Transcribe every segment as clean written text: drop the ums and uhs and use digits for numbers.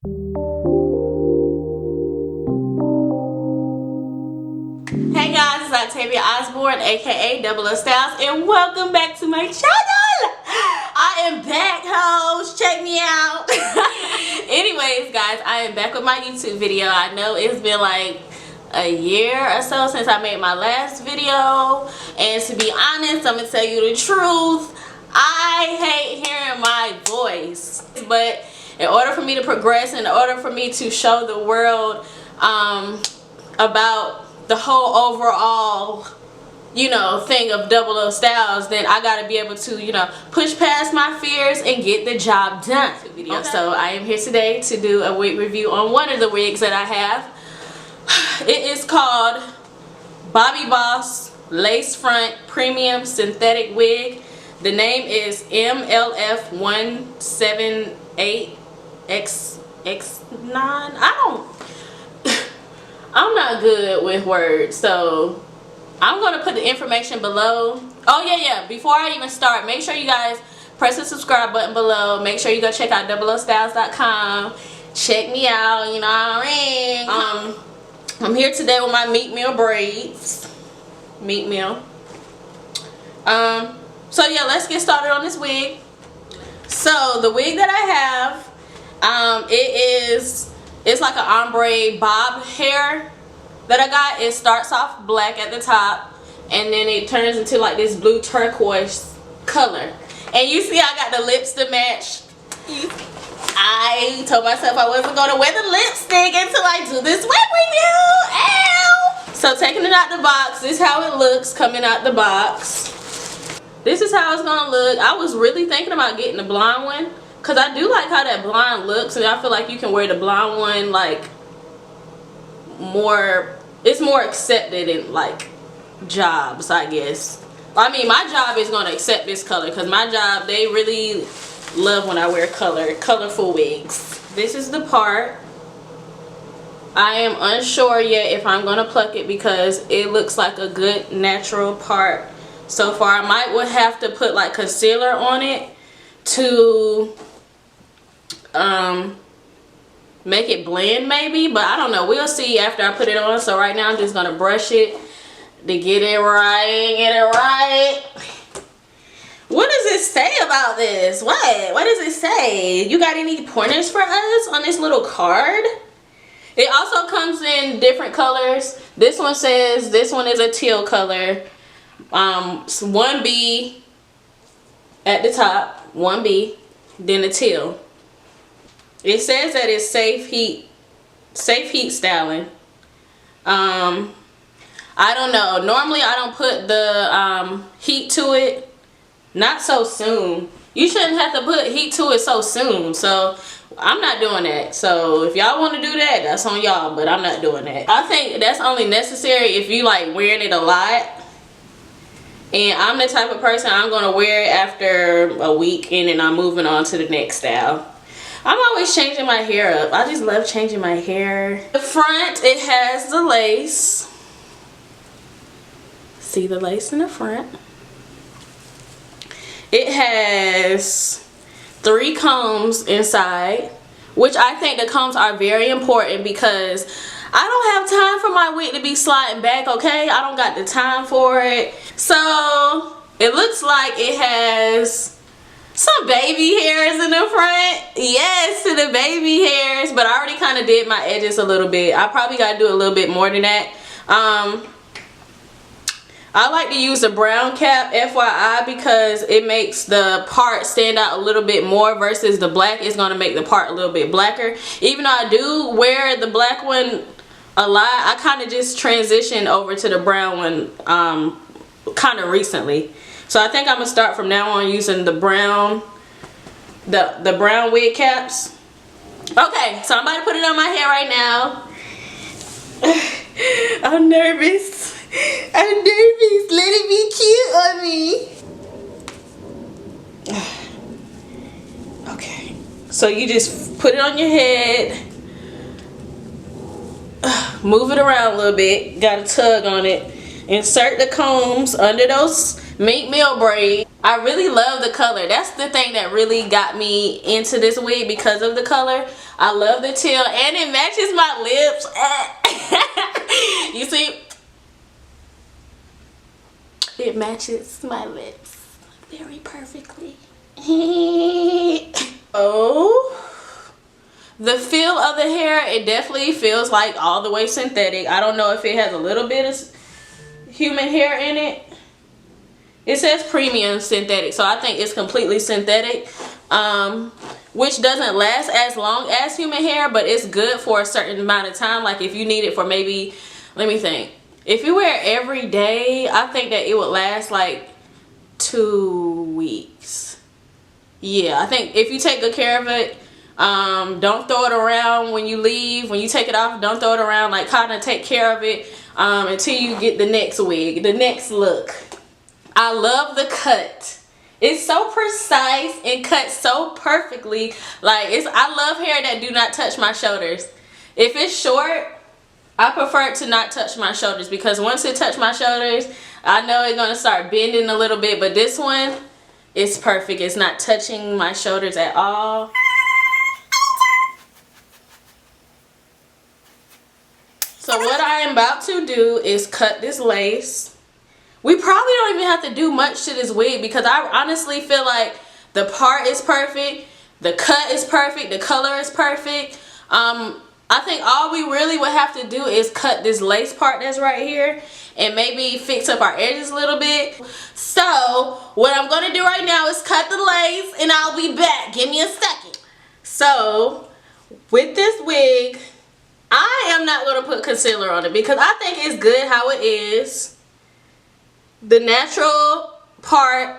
Hey guys, it's Octavia Osborne, aka DoubleOStyles, and welcome back to my channel. I am back, hoes. Check me out. Anyways, guys, I am back with my YouTube video. I know it's been like a year or so since I made my last video, and to be honest, I'm gonna tell you the truth. I hate hearing my voice, but in order for me to progress, in order for me to show the world about the whole overall, you know, thing of DoubleOStyles, then I gotta be able to, you know, push past my fears and get the job done. Okay. So I am here today to do a wig review on one of the wigs that I have. It is called Bobbi Boss Lace Front Premium Synthetic Wig. The name is MLF178 XENON. I'm not good with words, so I'm gonna put the information below. Oh yeah, before I even start, make sure you guys press the subscribe button below. Make sure you go check out DoubleOStyles.com. Check me out, you know what I mean? I'm here today with my Meat Meal braids. Meat Meal. So yeah, let's get started on this wig. So the wig that I have, it's like an ombre bob hair that I got. It starts off black at the top, and then it turns into like this blue turquoise color. And you see I got the lips to match. I told myself I wasn't going to wear the lipstick until I do this wig review. Ow! So taking it out the box, this is how it looks coming out the box. This is how it's going to look. I was really thinking about getting the blonde one, because I do like how that blonde looks, and I feel like you can wear the blonde one like more, it's more accepted in like jobs, I guess. I mean, my job is going to accept this color, because my job, they really love when I wear colorful wigs. This is the part. I am unsure yet if I'm going to pluck it, because it looks like a good natural part so far. I might would have to put like concealer on it to make it blend maybe, but I don't know. We'll see after I put it on. So right now I'm just gonna brush it to get it right. What does it say about this? What does it say? You got any pointers for us on this little card? It also comes in different colors. This one says this one is a teal color. 1B at the top, 1B, then a teal. It says that it's safe heat styling. I don't know. Normally I don't put the heat to it. Not so soon. You shouldn't have to put heat to it so soon. So I'm not doing that. So if y'all want to do that, that's on y'all, but I'm not doing that. I think that's only necessary if you like wearing it a lot. And I'm the type of person, I'm going to wear it after a week and then I'm moving on to the next style. I'm always changing my hair up. I just love changing my hair. The front, it has the lace. See the lace in the front. It has 3 combs inside, which I think the combs are very important, because I don't have time for my wig to be sliding back, okay? I don't got the time for it. So it looks like it has some baby hairs in the front. Yes, to the baby hairs, but I already kind of did my edges a little bit. I probably got to do a little bit more than that. I like to use a brown cap, FYI, because it makes the part stand out a little bit more versus the black. It's going to make the part a little bit blacker. Even though I do wear the black one a lot, I kind of just transitioned over to the brown one kind of recently. So I think I'm going to start from now on using the brown, the brown wig caps. Okay, so I'm about to put it on my hair right now. I'm nervous. I'm nervous. Let it be cute on me. Okay. So you just put it on your head. Move it around a little bit. Got a tug on it. Insert the combs under those Meat meal braid. I really love the color. That's the thing that really got me into this wig, because of the color. I love the teal, and it matches my lips. You see, it matches my lips very perfectly. Oh, the feel of the hair, it definitely feels like all the way synthetic. I don't know if it has a little bit of human hair in it. It says premium synthetic, so I think it's completely synthetic, which doesn't last as long as human hair, but it's good for a certain amount of time. Like if you need it for maybe, let me think, if you wear it every day, I think that it would last like 2 weeks. Yeah, I think if you take good care of it, don't throw it around when you leave. When you take it off, don't throw it around. Like kind of take care of it until you get the next wig, the next look. I love the cut. It's so precise and cut so perfectly. Like I love hair that do not touch my shoulders. If it's short, I prefer it to not touch my shoulders, because once it touch my shoulders, I know it's gonna start bending a little bit. But this one, it's perfect. It's not touching my shoulders at all. So what I am about to do is cut this lace. We probably don't even have to do much to this wig, because I honestly feel like the part is perfect, the cut is perfect, the color is perfect. I think all we really would have to do is cut this lace part that's right here, and maybe fix up our edges a little bit. So what I'm going to do right now is cut the lace, and I'll be back. Give me a second. So with this wig, I am not going to put concealer on it, because I think it's good how it is. The natural part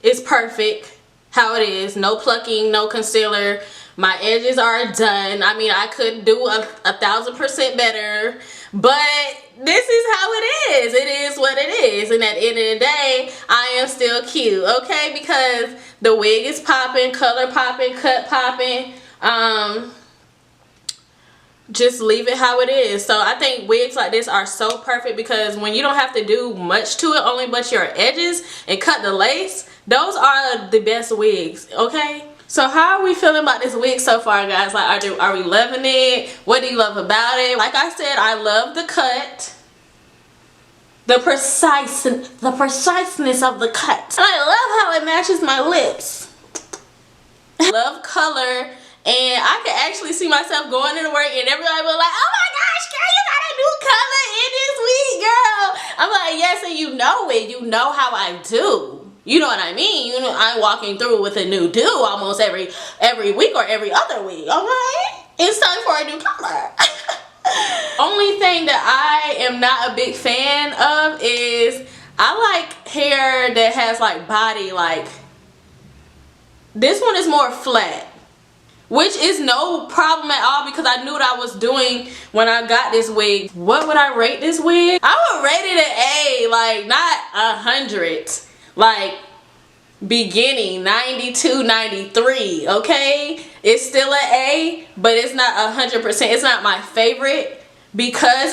is perfect how it is. No plucking, no concealer. My edges are done. I mean, I could do 1,000% better, but this is how it is. It is what it is. And at the end of the day, I am still cute, okay? Because the wig is popping, color popping, cut popping. Just leave it how it is. So I think wigs like this are so perfect, because when you don't have to do much to it, only but your edges and cut the lace, those are the best wigs, okay? So how are we feeling about this wig so far, guys? Like, are we loving it? What do you love about it? Like I said, I love the cut, the preciseness of the cut, and I love how it matches my lips. I love color. And I could actually see myself going into work and everybody was like, oh my gosh, girl, you got a new color in this wig, girl. I'm like, yes, and you know it. You know how I do. You know what I mean? You know, I'm walking through with a new do almost every week or every other week, okay? It's time for a new color. Only thing that I am not a big fan of is I like hair that has like body, like this one is more flat. Which is no problem at all, because I knew what I was doing when I got this wig. What would I rate this wig? I would rate it an A, like not 100. Like beginning 92, 93, okay? It's still an A, but it's not 100%. It's not my favorite, because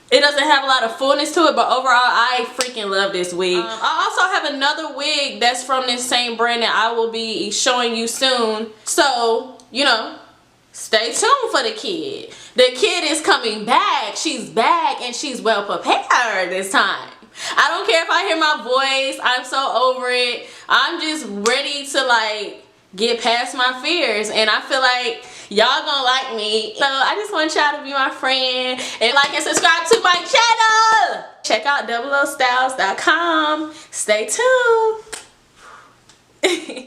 it doesn't have a lot of fullness to it, but overall I freaking love this wig. I also have another wig that's from this same brand that I will be showing you soon. So, you know, stay tuned for the kid. The kid is coming back. She's back, and she's well prepared this time. I don't care if I hear my voice. I'm so over it. I'm just ready to like get past my fears, and I feel like y'all gonna like me. So I just want y'all to be my friend and like and subscribe to my channel. Check out DoubleOStyles.com. Stay tuned.